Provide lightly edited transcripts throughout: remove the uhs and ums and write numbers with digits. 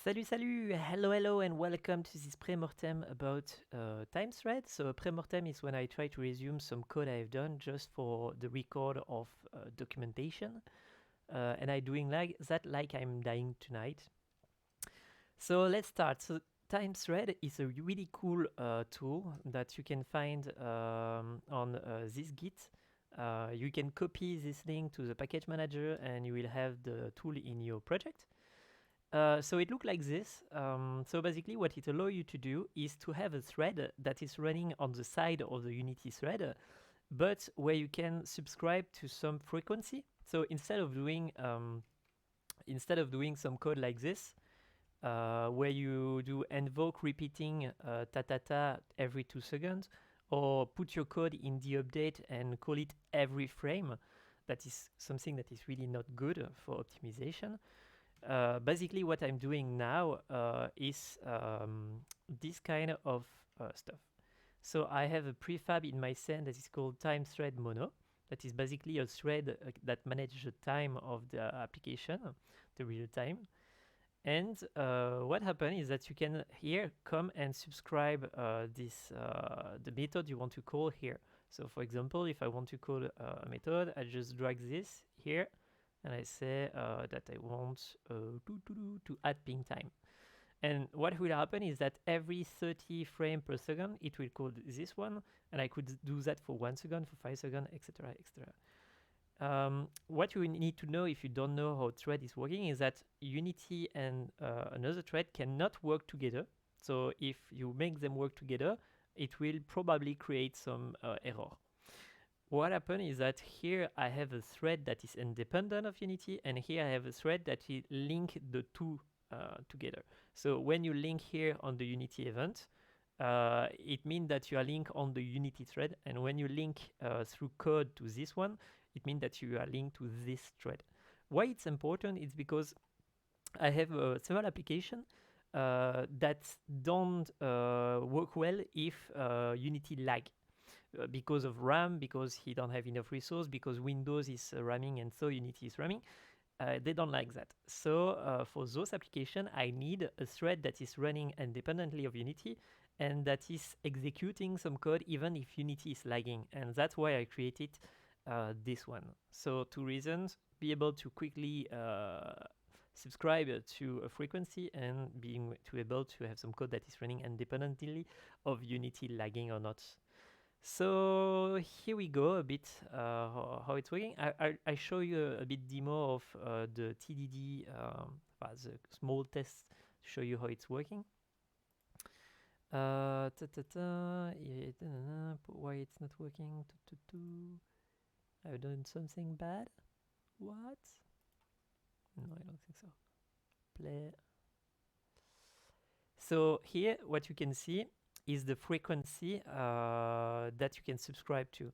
Salut, hello, and welcome to this pre-mortem about time thread. So a pre-mortem is when I try to resume some code I've done just for the record of documentation, and I'm doing like that like I'm dying tonight. So let's start. So time thread is a really cool tool that you can find on this Git. You can copy this link to the package manager, and you will have the tool in your project. So it looks like this. So basically what it allows you to do is to have a thread that is running on the side of the Unity thread, but where you can subscribe to some frequency. So instead of doing some code like this, where you do invoke repeating ta ta ta every 2 seconds, or put your code in the update and call it every frame, that is something that is really not good for optimization. Basically what I'm doing now is this kind of stuff. So I have a prefab in my scene that is called time thread mono. That is basically a thread that manages the time of the application, the real time. And what happens is that you can here come and subscribe the method you want to call here. So for example, if I want to call a method, I just drag this here and I say that I want to add ping time. And what will happen is that every 30 frames per second, it will call this one, and I could do that for 1 second, for 5 seconds, etc., etc. What you need to know if you don't know how thread is working is that Unity and another thread cannot work together. So if you make them work together, it will probably create some error. What happened is that here I have a thread that is independent of Unity, and here I have a thread that will link the two together. So when you link here on the Unity event, it means that you are linked on the Unity thread, and when you link through code to this one, it means that you are linked to this thread. Why it's important is because I have several applications that don't work well if Unity lag. Because of RAM, because he don't have enough resource, because Windows is ramming and so Unity is ramming. They don't like that. So for those applications, I need a thread that is running independently of Unity and that is executing some code even if Unity is lagging. And that's why I created this one. So 2 reasons: be able to quickly subscribe to a frequency and being able to have some code that is running independently of Unity lagging or not. So here we go a bit how it's working. I show you a bit demo of the TDD, the small test to show you how it's working. Why it's not working? I've done something bad? What? No, I don't think so. Play. So here what you can see is the frequency that you can subscribe to.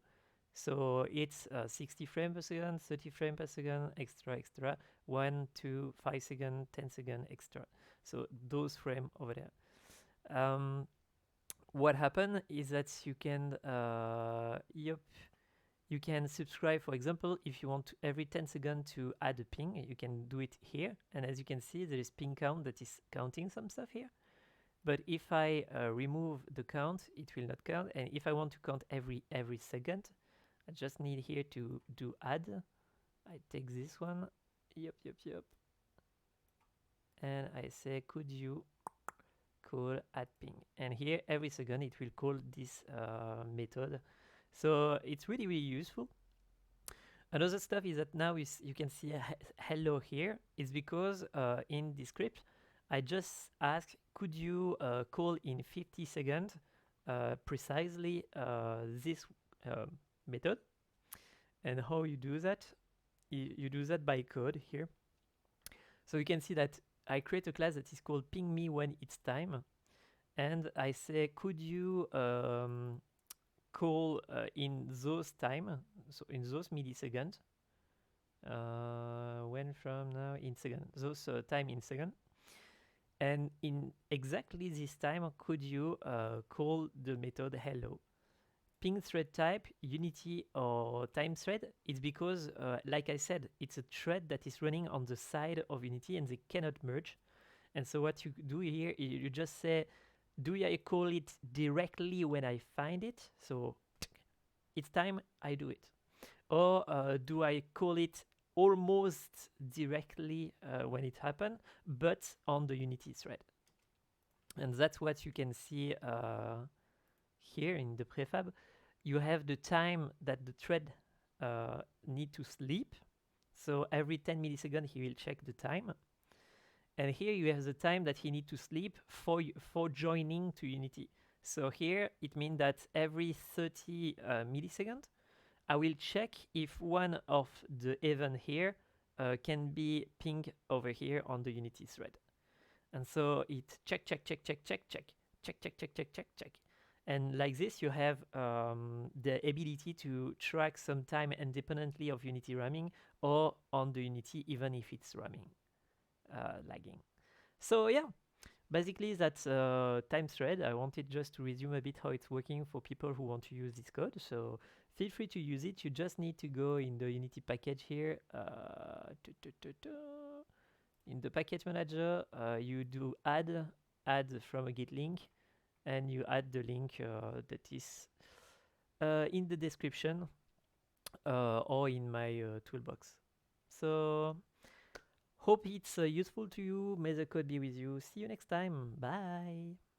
So it's 60 frames per second, 30 frames per second, extra, 1, 2, 5 seconds, 10 seconds, extra. So those frames over there. What happened is that you can, you can subscribe, for example, if you want to, every 10 seconds to add a ping, you can do it here. And as you can see, there is ping count that is counting some stuff here. But if I remove the count, it will not count. And if I want to count every second, I just need here to do add. I take this one. Yep. And I say, could you call add ping? And here, every second, it will call this method. So it's really useful. Another stuff is that now you can see a hello here. It's because in the script, I just ask, could you call in 50 seconds precisely this method? And how you do that? You do that by code here. So you can see that I create a class that is called ping me when it's time. And I say, could you call in those time, so in those milliseconds, when from now in second, those time in second. And in exactly this time, could you call the method hello? Ping thread type, Unity or time thread, it's because, like I said, it's a thread that is running on the side of Unity and they cannot merge. And so what you do here, you just say, do I call it directly when I find it? So it's time I do it. Or do I call it almost directly when it happened, but on the Unity thread? And that's what you can see here in the prefab. You have the time that the thread need to sleep. So every 10 milliseconds he will check the time. And here you have the time that he need to sleep for joining to Unity. So here it means that every 30 milliseconds I will check if one of the event here can be pinged over here on the Unity thread. And so it check, check, check, check, check, check, check, check, check, check, check, check. And like this, you have the ability to track some time independently of Unity ramming or on the Unity, even if it's ramming, lagging. So yeah, basically that's time thread. I wanted just to resume a bit how it's working for people who want to use this code. So feel free to use it. You just need to go in the Unity package here. In the package manager, you do add from a git link, and you add the link that is in the description or in my toolbox. So hope it's useful to you. May the code be with you. See you next time. Bye.